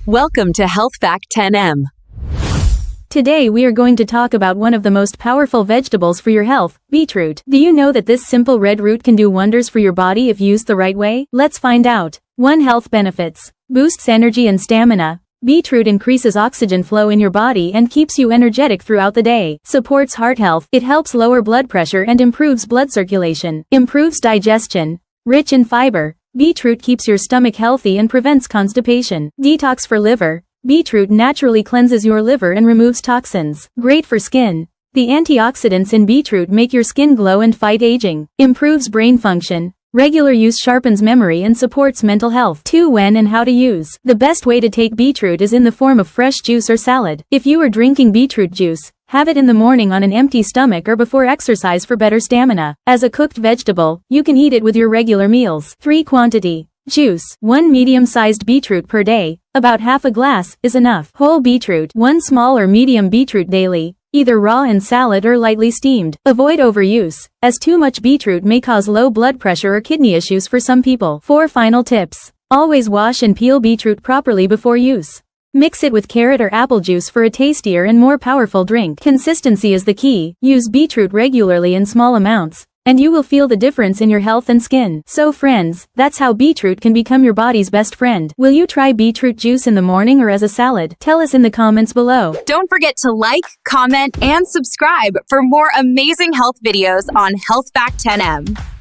Welcome to Health Fact 10M. Today we are going to talk about one of the most powerful vegetables for your health, beetroot. Do you know that this simple red root can do wonders for your body if used the right way? Let's find out. 1. Health benefits. Boosts energy and stamina. Beetroot increases oxygen flow in your body and keeps you energetic throughout the day. Supports heart health. It helps lower blood pressure and improves blood circulation. Improves digestion. Rich in fiber. Beetroot keeps your stomach healthy and prevents constipation. Detox for liver. Beetroot naturally cleanses your liver and removes toxins. Great for skin. The antioxidants in beetroot make your skin glow and fight aging. Improves brain function. Regular use sharpens memory and supports mental health. 2. When and how to use. The best way to take beetroot is in the form of fresh juice or salad. If you are drinking beetroot juice, have it in the morning on an empty stomach or before exercise for better stamina. As a cooked vegetable, you can eat it with your regular meals. 3. Quantity. Juice. 1 medium-sized beetroot per day, about half a glass, is enough. Whole beetroot. 1 small or medium beetroot daily, either raw in salad or lightly steamed. Avoid overuse, as too much beetroot may cause low blood pressure or kidney issues for some people. 4 final tips. Always wash and peel beetroot properly before use. Mix it with carrot or apple juice for a tastier and more powerful drink. Consistency is the key. Use beetroot regularly in small amounts, and you will feel the difference in your health and skin. So friends, that's how beetroot can become your body's best friend. Will you try beetroot juice in the morning or as a salad? Tell us in the comments below. Don't forget to like, comment, and subscribe for more amazing health videos on Health Fact 10M.